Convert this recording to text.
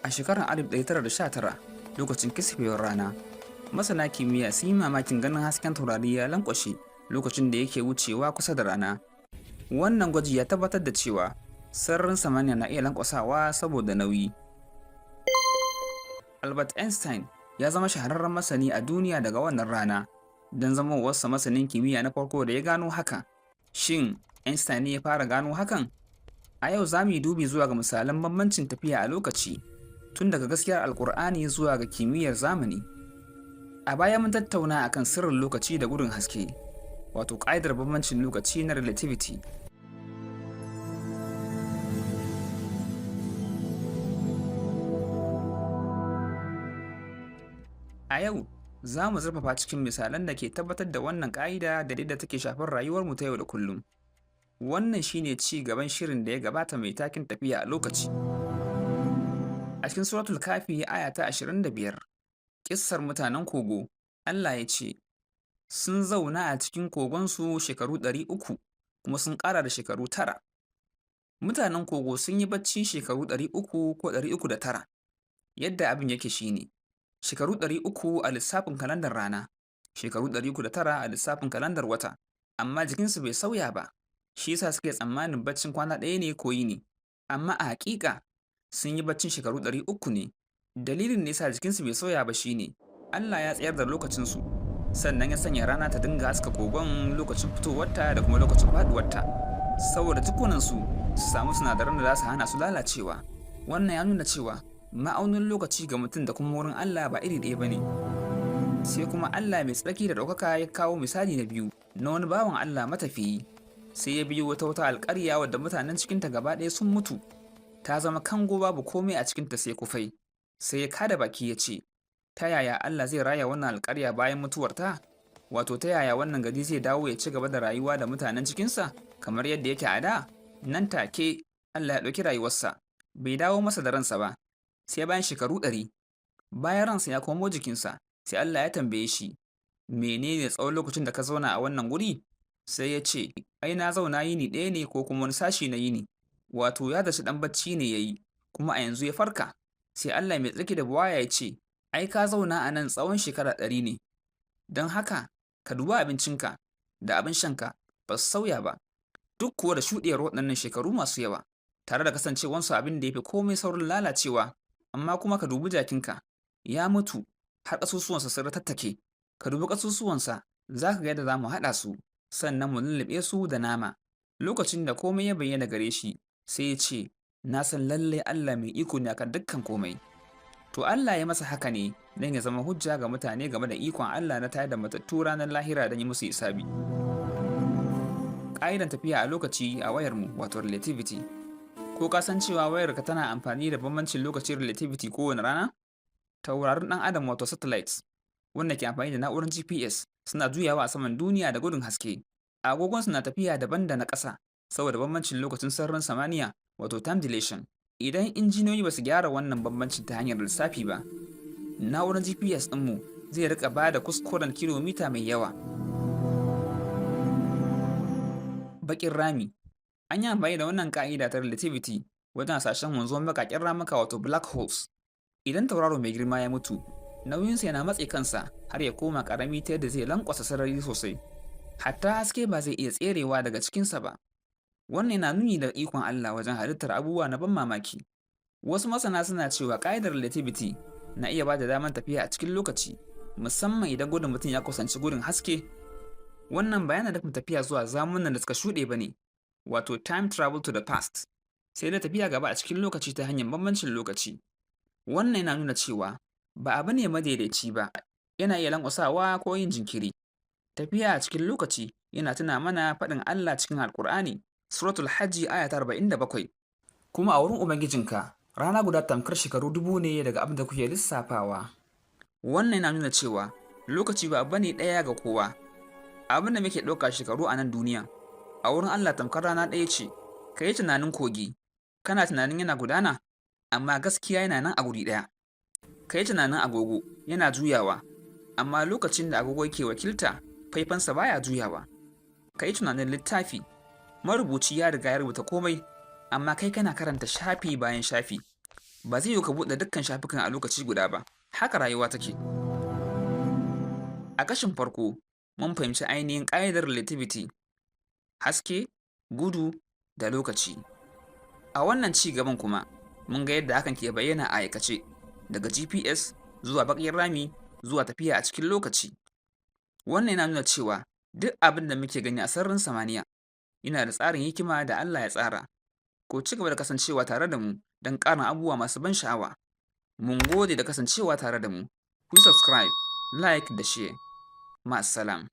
A shekarar 1919, lokacin kisfewar rana, masana kimiyya sun yi mamakin ganin hasken taurari ya lankwashe lokacin da yake wucewa kusa da rana. Wannan gwaji ya tabbatar da cewa sararin samaniya na iya lankwasawa saboda nauyi. Albert Einstein ya zama shahararren masani a duniya daga wannan rana, don zamowarsa masanin kimiyya na farko da ya gano haka. Shin Einstein ne ya fara gano hakan? A yau za mu yi dubi zuwa ga misalan bambancin tafiya a lokaci, tun daga gaskiyar Alkur'ani zuwa ga kimiyyar zamani. A baya mun tattauna akan sirrin lokaci da gudun haske, wato ƙa'idar bambancin lokaci na relativity. A yau, za mu zurfafa cikin misalan da ke tabbatar da wannan ƙa'ida da yadda take shafar rayuwarmu ta yau da kullum. Wannan shine ci gaban shirin da ya gabata mai takin tafiya a lokaci. A cikin Suratul Kafi aya ta 25, kissar mutanen kogo, Allah ya ce, sun zauna a cikin kogonsu shekaru 300 kuma sun ƙara da shekaru 9. Mutanen kogo sun yi bacci shekaru 300 ko 309. Yadda abin yake shine, shekaru 300 a lissafin kalandar rana, shekaru 309 a lissafin kalandar wata, amma jikinsu bai sauya ba. Shi yasa suke tsammanin baccin kwana ɗaya ne ko yini, amma a haƙiƙa sun yi baccin shekaru 300 ne. Dalilin da yasa jikinsu bai sauya ba shine Allah ya tsayar da lokacinsu, sannan ya sanya rana ta dinga haska kogon lokacin fitowarta da kuma lokacin faɗuwarta, saboda jikunansu su samu sinadaran da za su hana su lalacewa. Wannan ya nuna cewa ma'aunin lokaci ga mutum da kuma wurin Allah ba iri ɗaya ba ne. Sai kuma Allah mai tsarki da ɗaukaka ya kawo misali na biyu na wani bawan Allah matafiyi. Sai ya biyo wata alƙarya wadda mutanen cikinta gaba ɗaya sun mutu, ta zama kango babu komai a cikinta sai kufai. Sai ya kada baki ya ce, ta yaya Allah zai raya wannan alƙarya bayan mutuwarta? Wato ta yaya wannan gari zai dawo ya ci gaba da rayuwa da mutanen cikinsa kamar yadda yake a da? Nan take Allah ya ɗauki rayuwarsa, bai dawo masa da ransa ba, sai bayan shekaru 100. Bayan ransa ya komo jikinsa, sai Allah ya tambaye shi, menene tsawon lokacin da ka zauna a wannan guri? Sai ya ce, ai na zauna yini ɗaya ne ko kuma wani sashi na yini. Wato ya zaci ɗan bacci ne ya yi, kuma a yanzu ya farka. Sai Allah mai tsarki da buwaya ya ce, ai ka zauna a nan tsawon shekara 100 ne. Don haka, ka duba abincinka da abin shanka ba su sauya ba, duk kuwa da shuɗewar waɗannan shekaru masu yawa, tare da kasancewansu abin da ya fi komai saurin lalacewa. Amma kuma ka dubi jakinka, ya mutu har ƙasusuwansa sun ratattake. Ka dubi ƙasusuwansa, za ka ga yadda za mu haɗa su, sannan mu lullube su da nama. Lokacin da komai ya bayyana gare shi, sai ya ce, na san lallai Allah mai iko ne akan dukkan komai. To Allah ya masa haka ne don ya zama hujja ga mutane game da ikon Allah na tayar da matattu ranar lahira don yi musu hisabi. Ƙa'idan tafiya a lokaci a wayarmu, wato relativity. Ko ka san cewa wayarka tana amfani da bambancin lokacin relativity kowane rana? Taurarin ɗan adam, wato satellites, wanda ke amfani da na'urar GPS, suna juyawa a saman duniya da gudun haske. Agogonsu na tafiya daban da na ƙasa saboda bambancin lokacin sararin samaniya, wato time dilation. Idan injiniyoyi ba su gyara wannan bambancin ta hanyar lissafi ba, na'urar GPS ɗinmu zai rika ba da kuskuren kilomita mai yawa. Baƙin rami. An yi amfani da wannan ƙa'ida ta relativity wajen hasashen wanzuwar baƙaƙen ramuka, wato black holes. Idan tauraro mai girma ya mutu, nauyinsa yana matse kansa har ya koma ƙarami ta yadda zai lankwasa sarari sosai. Hatta haske ba zai iya tserewa daga cikinsa ba. Wannan yana nuni da ikon Allah wajen halittar abubuwa na ban mamaki. Wasu masana suna cewa ƙa'idar relativity na iya ba da damar tafiya a cikin lokaci, musamman idan gudun mutum ya kusanci gudun haske. Wannan ba yana nufin tafiya zuwa zamanin da suka shuɗe ba ne, wato time travel to the past, sai da tafiya gaba a cikin lokaci ta hanyar bambancin lokaci. Wannan yana nuna cewa ba abu ne madaidaici ba, yana iya lankwasawa ko yin jinkiri. Tafiya a cikin lokaci yana tuna mana faɗin Allah cikin Alƙur'ani, Suratul Hajji aya ta 47. Kuma a wurin Ubangijinka, rana guda tamkar shekaru 1000 ne daga abin da kuke lissafawa. Wannan yana nuna cewa lokaci ba abu ne ɗaya ga kowa. Abin da muke ɗauka shekaru a nan duniya, a wurin Allah tamkar rana ɗaya ce. Ka yi tunanin kogi, kana tunanin yana gudana, amma gaskiya yana nan a guri ɗaya. Ka yi tunanin agogo, yana juyawa, amma lokacin da agogo yake wakilta, faifansa baya juyawa. Ka yi tunanin littafi, marubuci ya riga ya rubuta komai, amma kai kana karanta shafi bayan shafi. Ba zai yiwu ka buɗe dukkan shafukan a lokaci guda ba, haka rayuwa take. A kashin farko, mun fahimci ainihin ƙa'idar relativity, haske, gudu, da lokaci. A wannan ci gaban kuma, mun ga yadda hakan ke bayyana a aikace, daga GPS zuwa baƙin rami zuwa tafiya a cikin lokaci. Wannan yana nuna cewa duk abin da muke gani a sararin samaniya yana da tsarin hikima da Allah ya tsara. Ko ci gaba da kasancewa tare da mu don ƙarin abubuwa masu ban sha'awa. Mun gode da kasancewa tare da mu. Ku yi subscribe, like da share. Ma'assalam.